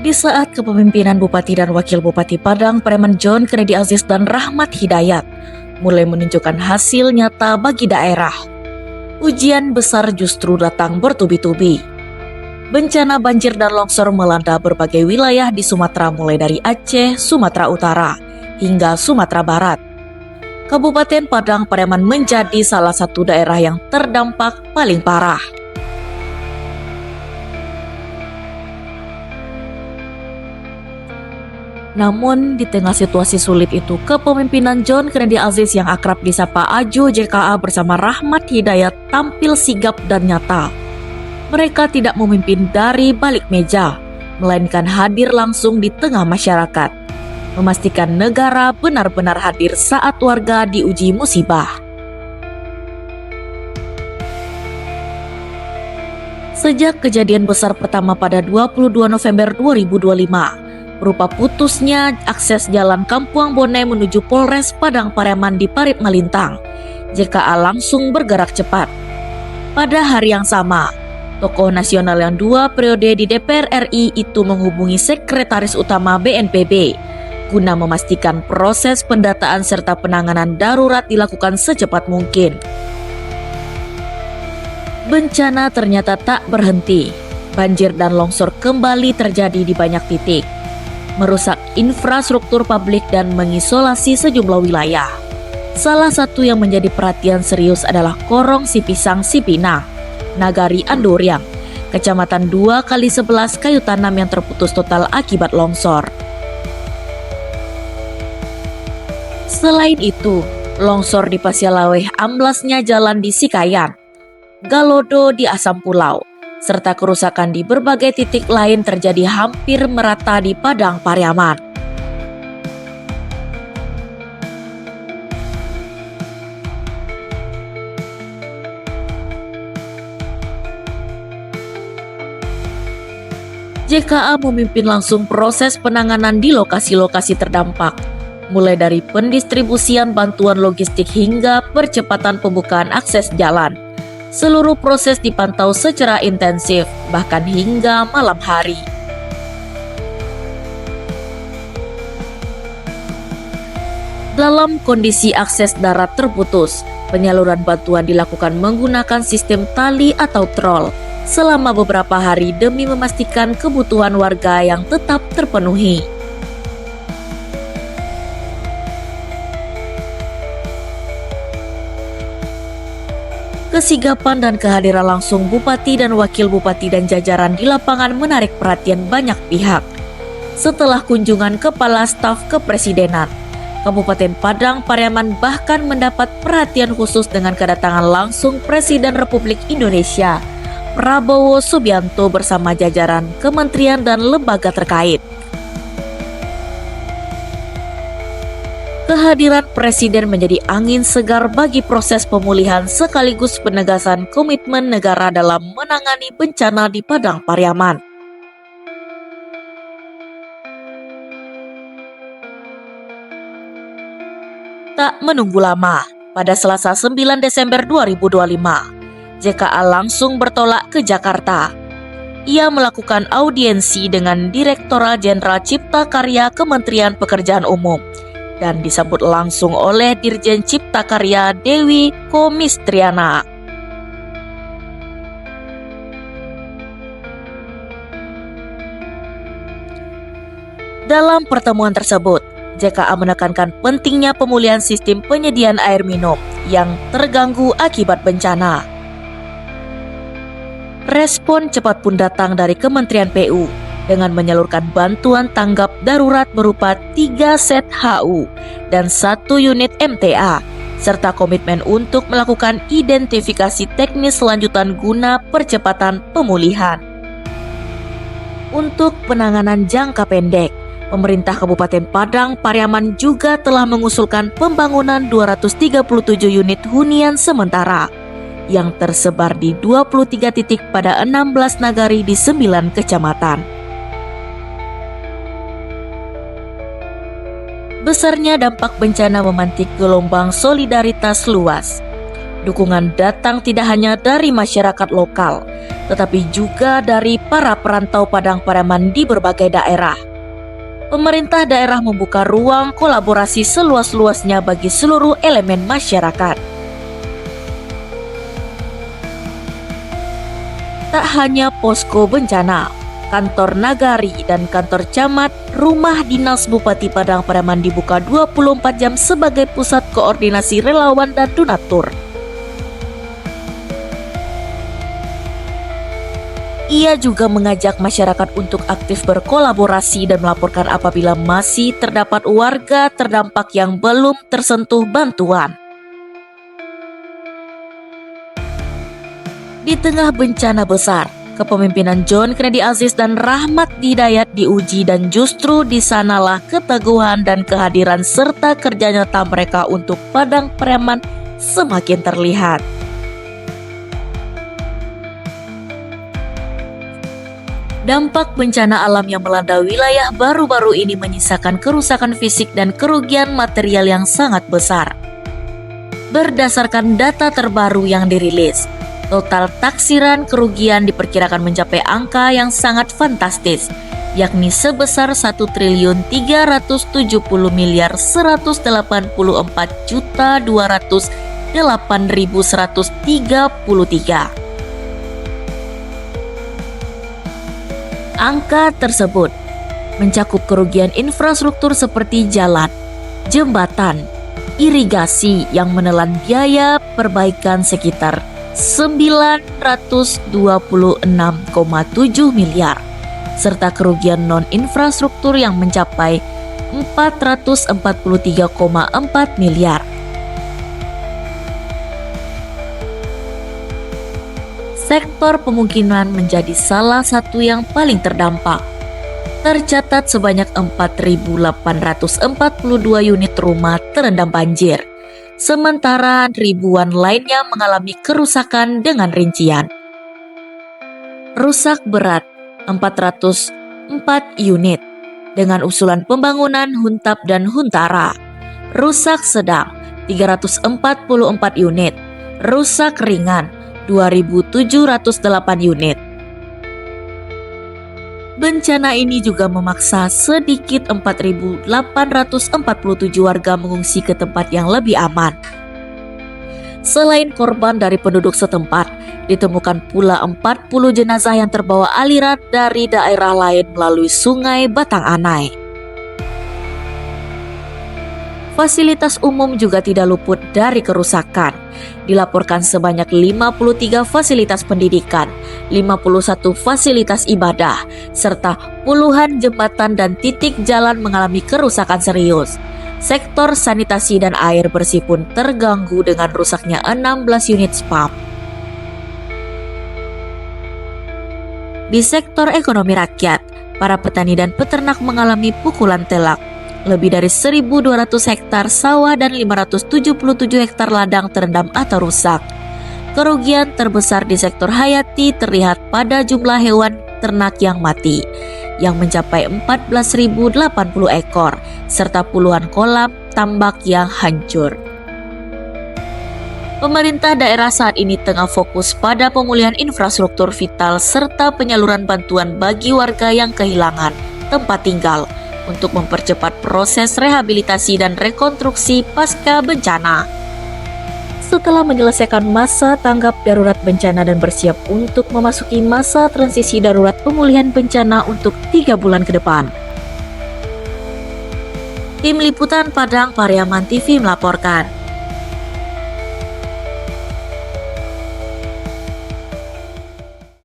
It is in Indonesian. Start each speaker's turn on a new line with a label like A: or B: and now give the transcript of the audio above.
A: Di saat kepemimpinan Bupati dan Wakil Bupati Padang Preman John Kennedy Aziz dan Rahmat Hidayat mulai menunjukkan hasil nyata bagi daerah, ujian besar justru datang bertubi-tubi. Bencana banjir dan longsor melanda berbagai wilayah di Sumatera mulai dari Aceh, Sumatera Utara, hingga Sumatera Barat. Kabupaten Padang Pariaman menjadi salah satu daerah yang terdampak paling parah. Namun, di tengah situasi sulit itu, kepemimpinan John Kennedy Aziz yang akrab disapa Aju JKA bersama Rahmat Hidayat tampil sigap dan nyata. Mereka tidak memimpin dari balik meja, melainkan hadir langsung di tengah masyarakat, memastikan negara benar-benar hadir saat warga diuji musibah. Sejak kejadian besar pertama pada 22 November 2025, berupa putusnya akses jalan Kampuang Bone menuju Polres Padang Pariaman di Parit Malintang, JKA langsung bergerak cepat. Pada hari yang sama, tokoh nasional yang 2 periode di DPR RI itu menghubungi Sekretaris Utama BNPB guna memastikan proses pendataan serta penanganan darurat dilakukan secepat mungkin. Bencana ternyata tak berhenti. Banjir dan longsor kembali terjadi di banyak titik, merusak infrastruktur publik dan mengisolasi sejumlah wilayah. Salah satu yang menjadi perhatian serius adalah Korong Sipisang Sipinang, Nagari Anduriang, Kecamatan 2x11 Kayu Tanam yang terputus total akibat longsor. Selain itu, longsor di Pasialaweh amblasnya jalan di Sikayan, Galodo di Asam Pulau, serta kerusakan di berbagai titik lain terjadi hampir merata di Padang Pariaman. JKA memimpin langsung proses penanganan di lokasi-lokasi terdampak, mulai dari pendistribusian bantuan logistik hingga percepatan pembukaan akses jalan. Seluruh proses dipantau secara intensif, bahkan hingga malam hari. Dalam kondisi akses darat terputus, penyaluran bantuan dilakukan menggunakan sistem tali atau trol selama beberapa hari demi memastikan kebutuhan warga yang tetap terpenuhi. Kesigapan dan kehadiran langsung Bupati dan Wakil Bupati dan jajaran di lapangan menarik perhatian banyak pihak. Setelah kunjungan Kepala Staf Kepresidenan, Kabupaten Padang Pariaman bahkan mendapat perhatian khusus dengan kedatangan langsung Presiden Republik Indonesia, Prabowo Subianto bersama jajaran kementerian dan lembaga terkait. Kehadiran Presiden menjadi angin segar bagi proses pemulihan sekaligus penegasan komitmen negara dalam menangani bencana di Padang Pariaman. Tak menunggu lama, pada Selasa 9 Desember 2025, JKA langsung bertolak ke Jakarta. Ia melakukan audiensi dengan Direktorat Jenderal Cipta Karya Kementerian Pekerjaan Umum dan disambut langsung oleh Dirjen Cipta Karya Dewi Komistriana. Dalam pertemuan tersebut, JKA menekankan pentingnya pemulihan sistem penyediaan air minum yang terganggu akibat bencana. Respon cepat pun datang dari Kementerian PU dengan menyalurkan bantuan tanggap darurat berupa 3 set HU dan 1 unit MTA, serta komitmen untuk melakukan identifikasi teknis lanjutan guna percepatan pemulihan. Untuk penanganan jangka pendek, pemerintah Kabupaten Padang Pariaman juga telah mengusulkan pembangunan 237 unit hunian sementara yang tersebar di 23 titik pada 16 nagari di 9 kecamatan. Besarnya dampak bencana memantik gelombang solidaritas luas. Dukungan datang tidak hanya dari masyarakat lokal, tetapi juga dari para perantau Padang Pariaman di berbagai daerah. Pemerintah daerah membuka ruang kolaborasi seluas-luasnya bagi seluruh elemen masyarakat. Tak hanya posko bencana, kantor nagari dan kantor camat, rumah dinas Bupati Padang Pariaman dibuka 24 jam sebagai pusat koordinasi relawan dan donatur. Ia juga mengajak masyarakat untuk aktif berkolaborasi dan melaporkan apabila masih terdapat warga terdampak yang belum tersentuh bantuan. Di tengah bencana besar, kepemimpinan John Kennedy Aziz dan Rahmat Hidayat diuji dan justru di sanalah keteguhan dan kehadiran serta kerja nyata mereka untuk Padang Pariaman semakin terlihat. Dampak bencana alam yang melanda wilayah baru-baru ini menyisakan kerusakan fisik dan kerugian material yang sangat besar. Berdasarkan data terbaru yang dirilis, total taksiran kerugian diperkirakan mencapai angka yang sangat fantastis, yakni sebesar 1.374.208.133. Angka tersebut mencakup kerugian infrastruktur seperti jalan, jembatan, irigasi yang menelan biaya perbaikan sekitar 926,7 miliar, serta kerugian non-infrastruktur yang mencapai 443,4 miliar. Sektor pemukiman menjadi salah satu yang paling terdampak. Tercatat sebanyak 4.842 unit rumah terendam banjir, sementara ribuan lainnya mengalami kerusakan dengan rincian. Rusak berat 404 unit dengan usulan pembangunan Huntap dan Huntara. Rusak sedang 344 unit, rusak ringan 2.708 unit. Bencana ini juga memaksa sedikit 4.847 warga mengungsi ke tempat yang lebih aman. Selain korban dari penduduk setempat, ditemukan pula 40 jenazah yang terbawa aliran dari daerah lain melalui sungai Batang Anai. Fasilitas umum juga tidak luput dari kerusakan. Dilaporkan sebanyak 53 fasilitas pendidikan, 51 fasilitas ibadah, serta puluhan jembatan dan titik jalan mengalami kerusakan serius. Sektor sanitasi dan air bersih pun terganggu dengan rusaknya 16 unit spam. Di sektor ekonomi rakyat, para petani dan peternak mengalami pukulan telak. Lebih dari 1.200 hektar sawah dan 577 hektar ladang terendam atau rusak. Kerugian terbesar di sektor hayati terlihat pada jumlah hewan ternak yang mati, yang mencapai 14.080 ekor, serta puluhan kolam tambak yang hancur. Pemerintah daerah saat ini tengah fokus pada pemulihan infrastruktur vital serta penyaluran bantuan bagi warga yang kehilangan tempat tinggal, untuk mempercepat proses rehabilitasi dan rekonstruksi pasca bencana. Setelah menyelesaikan masa tanggap darurat bencana dan bersiap untuk memasuki masa transisi darurat pemulihan bencana untuk 3 bulan ke depan. Tim Liputan Padang Pariaman TV melaporkan.